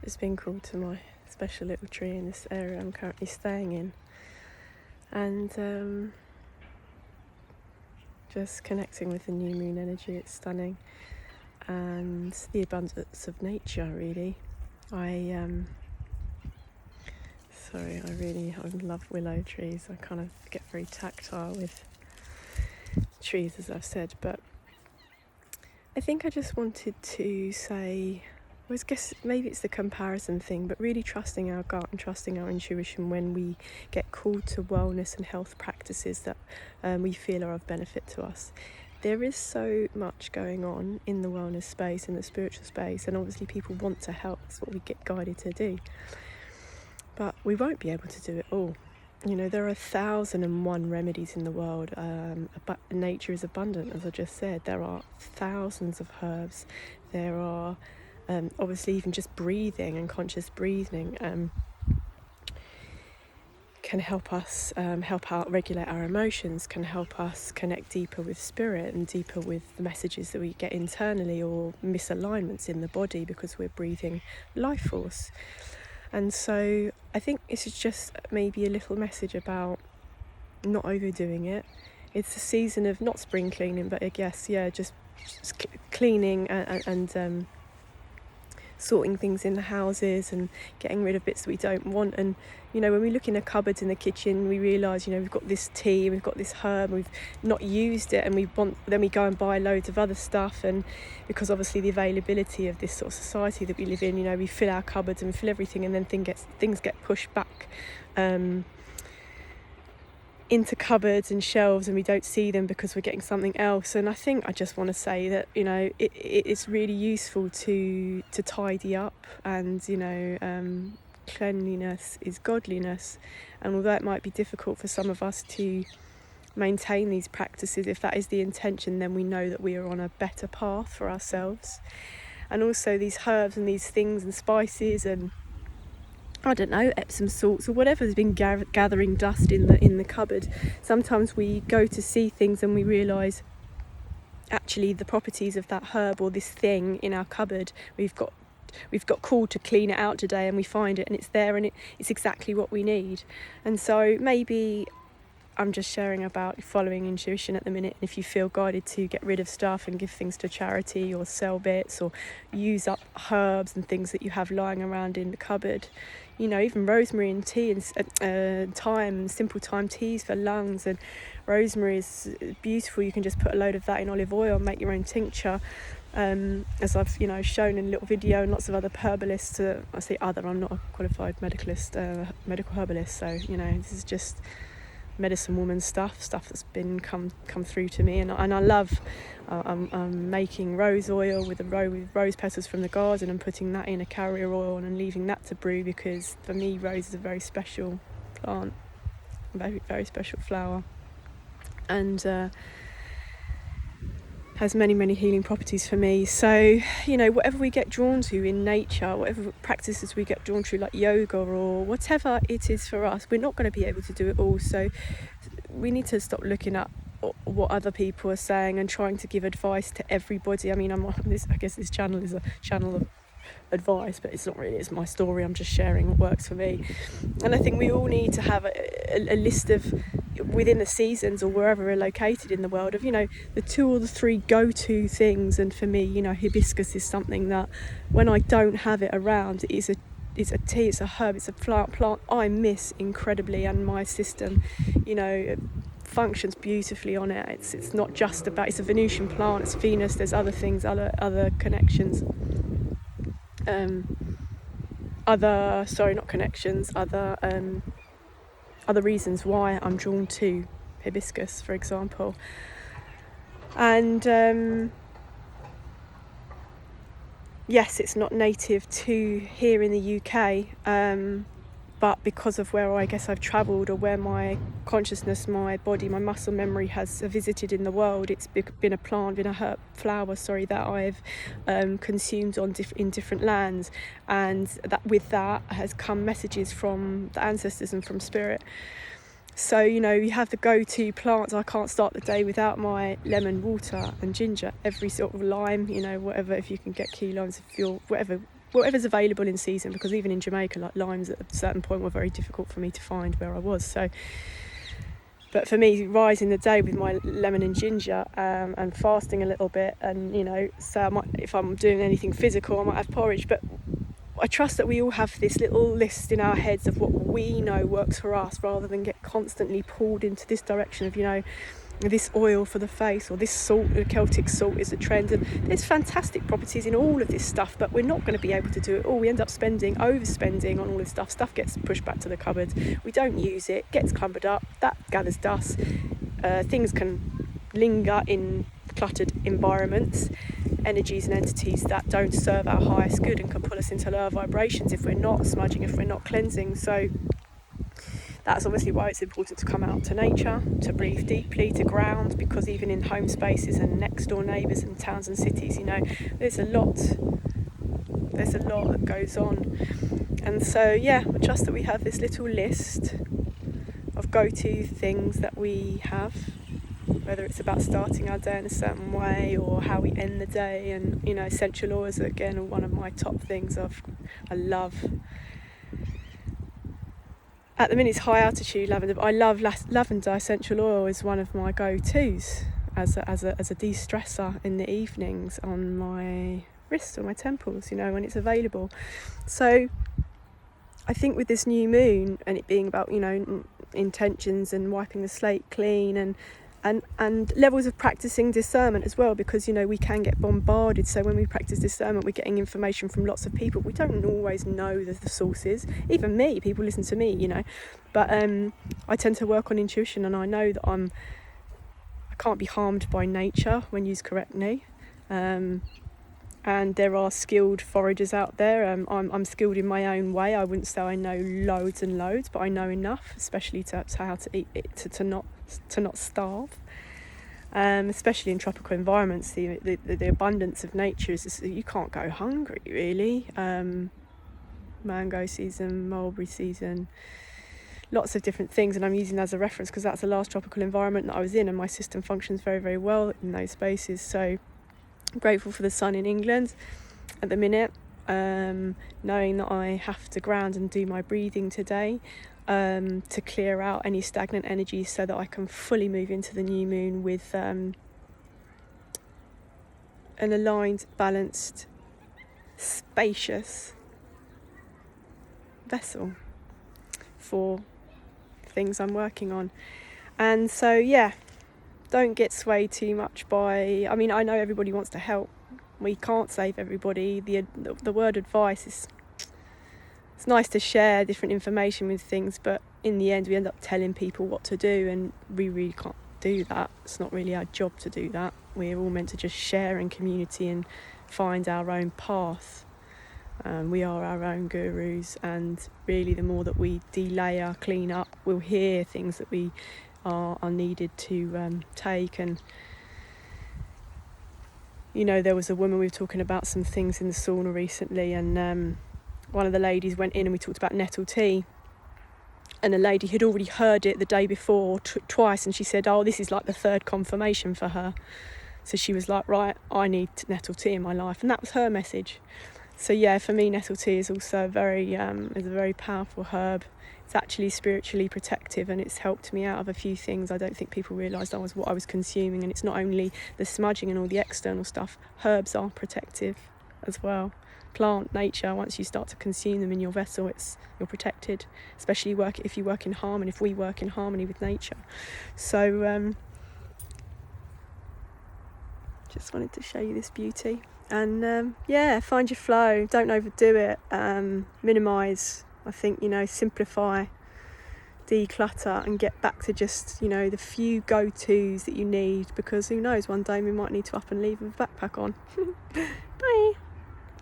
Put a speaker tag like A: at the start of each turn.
A: it's been called to my special little tree in this area I'm currently staying in, and just connecting with the new moon energy. It's stunning, and the abundance of nature, really. I love willow trees. I kind of get very tactile with trees, as I've said, but I think I just wanted to say, I guess maybe it's the comparison thing, but really trusting our gut and trusting our intuition when we get called to wellness and health practices that we feel are of benefit to us. There is so much going on in the wellness space, in the spiritual space, and obviously people want to help. That's what we get guided to do. But we won't be able to do it all. You know, there are 1,001 remedies in the world. Nature is abundant, as I just said. There are thousands of herbs. There are obviously even just breathing and conscious breathing can help us help out regulate our emotions, can help us connect deeper with spirit and deeper with the messages that we get internally, or misalignments in the body because we're breathing life force. And so I think this is just maybe a little message about not overdoing it. It's a season of not spring cleaning, but I guess, just cleaning and sorting things in the houses and getting rid of bits that we don't want. And when we look in the cupboards in the kitchen, we realise we've got this tea, we've got this herb, we've not used it, and then we go and buy loads of other stuff. And because obviously the availability of this sort of society that we live in, we fill our cupboards and we fill everything, and then things get pushed back into cupboards and shelves, and we don't see them because we're getting something else. And I think I just want to say that it's really useful to tidy up, and cleanliness is godliness. And although it might be difficult for some of us to maintain these practices, if that is the intention, then we know that we are on a better path for ourselves. And also these herbs and these things and spices and I don't know, Epsom salts or whatever's been gathering dust in the cupboard. Sometimes we go to see things and we realise actually the properties of that herb or this thing in our cupboard, we've got called to clean it out today, and we find it and it's there, and it's exactly what we need. And so maybe I'm just sharing about following intuition at the minute. And if you feel guided to get rid of stuff and give things to charity or sell bits or use up herbs and things that you have lying around in the cupboard, even rosemary and tea and thyme, simple thyme teas for lungs. And rosemary is beautiful. You can just put a load of that in olive oil and make your own tincture. As I've shown in a little video, and lots of other herbalists. I say other, I'm not a qualified medical herbalist, so this is just medicine woman stuff that's been come through to me, and I love I'm making rose oil with rose petals from the garden and putting that in a carrier oil and leaving that to brew, because for me rose is a very special plant, a very, very special flower, and has many, many healing properties for me. So whatever we get drawn to in nature, whatever practices we get drawn to, like yoga or whatever it is for us, we're not going to be able to do it all. So we need to stop looking at what other people are saying and trying to give advice to everybody. I mean, I guess this channel is a channel of advice, but it's not really. It's my story. I'm just sharing what works for me. And I think we all need to have a list of, within the seasons or wherever we're located in the world, of the 2 or the 3 go-to things. And for me, hibiscus is something that when I don't have it around, it's a tea, it's a herb, it's a plant I miss incredibly, and my system functions beautifully on it. It's not just about, it's a Venusian plant, it's Venus, there's other things, other connections, other reasons why I'm drawn to hibiscus, for example. And yes, it's not native to here in the UK, but because of where I guess I've travelled, or where my consciousness, my body, my muscle memory has visited in the world, it's been a herb flower, that I've consumed in different lands, and that with that has come messages from the ancestors and from spirit. So you have the go-to plants. I can't start the day without my lemon water and ginger, every sort of lime, whatever, if you can get key limes, if you're whatever whatever's available in season, because even in Jamaica, like limes at a certain point were very difficult for me to find where I was. So, but for me, rising the day with my lemon and ginger, and fasting a little bit, and so I might, if I'm doing anything physical, I might have porridge. But I trust that we all have this little list in our heads of what we know works for us, rather than get constantly pulled into this direction of, this oil for the face, or this salt, the Celtic salt is a trend. And there's fantastic properties in all of this stuff, but we're not going to be able to do it all. We end up overspending on all this stuff. Stuff gets pushed back to the cupboard. We don't use it, gets clumbered up, that gathers dust. Things can linger in cluttered environments, energies and entities that don't serve our highest good and can pull us into lower vibrations if we're not smudging, if we're not cleansing. So that's obviously why it's important to come out to nature, to breathe deeply, to ground, because even in home spaces and next door neighbours and towns and cities, there's a lot that goes on. And so, I trust that we have this little list of go-to things that we have, whether it's about starting our day in a certain way or how we end the day. And, essential oils, again, are one of my top things I love. At the minute, it's high altitude lavender, but I love lavender. Essential oil is one of my go-tos as a de-stressor in the evenings on my wrists or my temples, when it's available. So I think with this new moon and it being about, intentions and wiping the slate clean and levels of practicing discernment as well, because we can get bombarded. So when we practice discernment, we're getting information from lots of people. We don't always know the sources. Even me, people listen to me, but I tend to work on intuition, and I know that I can't be harmed by nature when used correctly. And there are skilled foragers out there. I'm skilled in my own way. I wouldn't say I know loads and loads, but I know enough, especially to how to eat it, to not starve. Especially in tropical environments, the abundance of nature is you can't go hungry really. Mango season, mulberry season, lots of different things, and I'm using that as a reference because that's the last tropical environment that I was in, and my system functions very, very well in those spaces. So I'm grateful for the sun in England at the minute, knowing that I have to ground and do my breathing today, to clear out any stagnant energy so that I can fully move into the new moon with an aligned, balanced, spacious vessel for things I'm working on. And so don't get swayed too much by, I know everybody wants to help. We can't save everybody. The word advice is, it's nice to share different information with things, but in the end we end up telling people what to do, and we really can't do that. It's not really our job to do that. We're all meant to just share in community and find our own path. We are our own gurus, and really the more that we delayer, clean up, we'll hear things that we are needed to take. And there was a woman, we were talking about some things in the sauna recently, and one of the ladies went in and we talked about nettle tea, and a lady had already heard it the day before twice, and she said, this is like the third confirmation for her. So she was like, right, I need nettle tea in my life, and that was her message. So for me, nettle tea is also is a very powerful herb. It's actually spiritually protective, and it's helped me out of a few things. I don't think people realised what I was consuming, and it's not only the smudging and all the external stuff. Herbs are protective as well. Plant, nature, once you start to consume them in your vessel, you're protected, especially if you work in harmony, if we work in harmony with nature. So just wanted to show you this beauty. And find your flow, don't overdo it, minimise, I think, simplify, declutter, and get back to just, the few go-tos that you need, because who knows, one day we might need to up and leave with a backpack on. Bye.